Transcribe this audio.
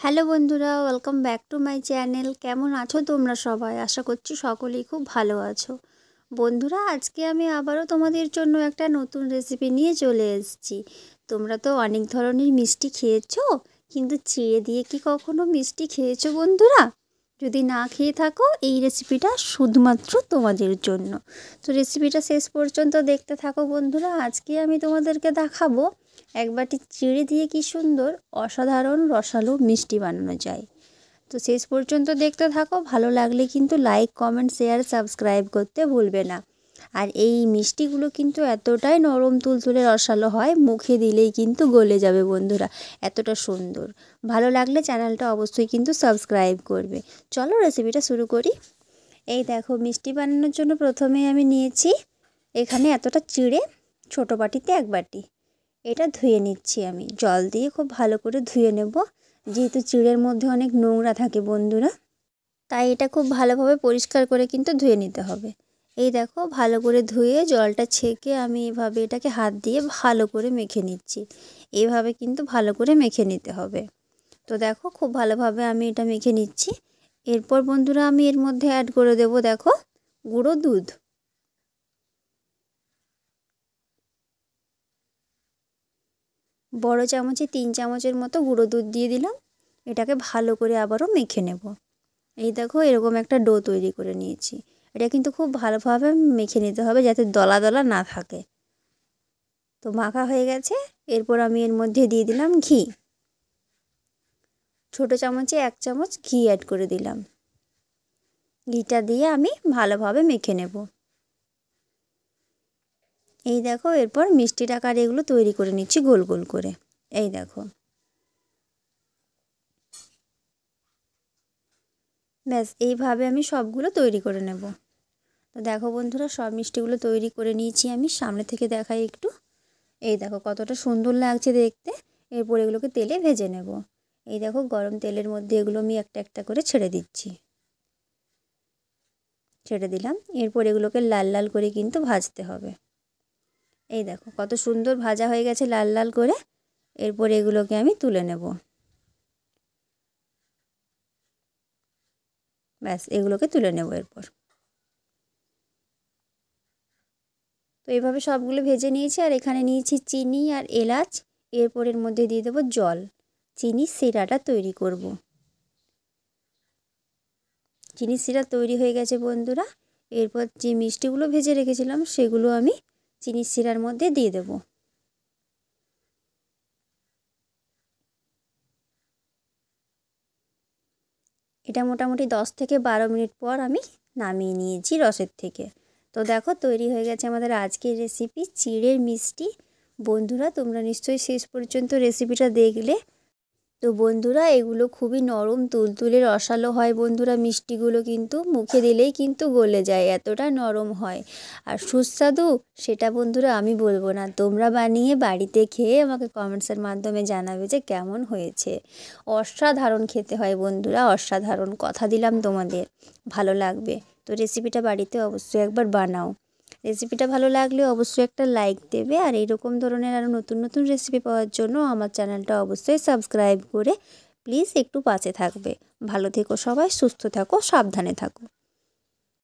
Hello বন্ধুরা, welcome back to my channel. কেমন আছো তোমরা সবাই? আশা করছি সকলেই খুব ভালো আছো। বন্ধুরা, আজকে আমি আবারও তোমাদের জন্য একটা নতুন রেসিপি নিয়ে চলে এসেছি। তোমরা তো অনেক ধরনের মিষ্টি খেয়েছো, কিন্তু চিড়ে দিয়ে কি কখনো মিষ্টি খেয়েছো বন্ধুরা? যদি না খেয়ে থাকো, এই রেসিপিটা শুধুমাত্র তোমাদের জন্য। তো রেসিপিটা শেষ পর্যন্ত দেখতে থাকো বন্ধুরা। আজকে আমি তোমাদেরকে দেখাবো এক বাটি চিড়ে দিয়ে কি সুন্দর অসাধারণ রসালো মিষ্টি বানানো যায়। তো শেষ পর্যন্ত দেখতে থাকো। ভালো লাগলে কিন্তু লাইক, কমেন্ট, শেয়ার, সাবস্ক্রাইব করতে ভুলবে না। আর এই মিষ্টিগুলো কিন্তু এতটাই নরম তুলতুলে রসালো হয়, মুখে দিলেই কিন্তু গলে যাবে বন্ধুরা, এতটা সুন্দর। ভালো লাগলে চ্যানেলটা অবশ্যই কিন্তু সাবস্ক্রাইব করবে। চলো রেসিপিটা শুরু করি। এই দেখো, মিষ্টি বানানোর জন্য প্রথমে আমি নিয়েছি এখানে এতটা চিড়ে, ছোটো বাটিতে এক বাটি। এটা ধুয়ে নিচ্ছি আমি জল দিয়ে, খুব ভালো করে ধুয়ে নেব, যেহেতু চিড়ের মধ্যে অনেক নোংরা থাকে বন্ধুরা, তাই এটা খুব ভালোভাবে পরিষ্কার করে কিন্তু ধুয়ে নিতে হবে। এই দেখো, ভালো করে ধুয়ে জলটা ছেঁকে আমি এভাবে এটাকে হাত দিয়ে ভালো করে মেখে নিচ্ছি। এইভাবে কিন্তু ভালো করে মেখে নিতে হবে। তো দেখো, খুব ভালোভাবে আমি এটা মেখে নিচ্ছি। এরপর বন্ধুরা আমি এর মধ্যে অ্যাড করে দেব, দেখো, গুঁড়ো দুধ। বড় চামচে 3 চামচের মতো গুঁড়ো দুধ দিয়ে দিলাম। এটাকে ভালো করে আবারও মেখে নেব। এই দেখো, এরকম একটা ডো তৈরি করে নিয়েছি। এটা কিন্তু খুব ভালোভাবে মেখে নিতে হবে, যাতে দলা দলা না থাকে। তো মাখা হয়ে গেছে। এরপর আমি এর মধ্যে দিয়ে দিলাম ঘি। ছোটো চামচে 1 চামচ ঘি অ্যাড করে দিলাম। ঘিটা দিয়ে আমি ভালোভাবে মেখে নেব। এই দেখো, এরপর মিষ্টির আকারে এগুলো তৈরি করে নিচ্ছি গোল গোল করে। এই দেখো, ব্যাস এইভাবে আমি সবগুলো তৈরি করে নেব। তো দেখো বন্ধুরা, সব মিষ্টিগুলো তৈরি করে নিয়েছি আমি। সামনে থেকে দেখাই একটু। এই দেখো কতটা সুন্দর লাগছে দেখতে। এরপর এগুলোকে তেলে ভেজে নেব। এই দেখো, গরম তেলের মধ্যে এগুলো আমি একটা একটা করে ছেড়ে দিচ্ছি। ছেড়ে দিলাম। এরপর এগুলোকে লাল লাল করে কিন্তু ভাজতে হবে। এই দেখো কত সুন্দর ভাজা হয়ে গেছে লাল লাল করে। এরপর এগুলোকে আমি তুলে নেব। ব্যাস, এগুলোকে তুলে নেব এরপর। তো এইভাবে সবগুলো ভেজে নিয়েছি। আর এখানে নিয়েছি চিনি আর এলাচ। এরপর এর মধ্যে দিয়ে দেবো জল। চিনির সিরাটা তৈরি করব। চিনির সিরা তৈরি হয়ে গেছে বন্ধুরা। এরপর যে মিষ্টিগুলো ভেজে রেখেছিলাম সেগুলো আমি চিনির সিরার মধ্যে দিয়ে দেব। এটা মোটামুটি 10 থেকে 12 মিনিট পর আমি নামিয়ে নিয়েছি রসের থেকে। তো দেখো, তৈরি হয়ে গেছে আমাদের আজকের রেসিপি চিড়ের মিষ্টি। বন্ধুরা, তোমরা নিশ্চয়ই শেষ পর্যন্ত রেসিপিটা দেখলে। তো বন্ধুরা, এগুলো খুবই নরম তুলতুলে রসালো হয় বন্ধুরা। মিষ্টিগুলো কিন্তু মুখে দিলেই কিন্তু গলে যায়, এতটা নরম হয়। আর সুস্বাদু সেটা বন্ধুরা আমি বলবো না, তোমরা বানিয়ে বাড়িতে খেয়ে আমাকে কমেন্টসের মাধ্যমে জানাবে যে কেমন হয়েছে। অসাধারণ খেতে হয় বন্ধুরা, অসাধারণ, কথা দিলাম তোমাদের ভালো লাগবে। তো রেসিপিটা বাড়িতে অবশ্যই একবার বানাও। রেসিপিটা ভালো লাগলে অবশ্যই একটা লাইক দেবে। আর এইরকম ধরনের আরও নতুন নতুন রেসিপি পাওয়ার জন্য আমার চ্যানেলটা অবশ্যই সাবস্ক্রাইব করে প্লিজ একটু পাশে থাকবে। ভালো থেকো সবাই, সুস্থ থাকো, সাবধানে থাকো।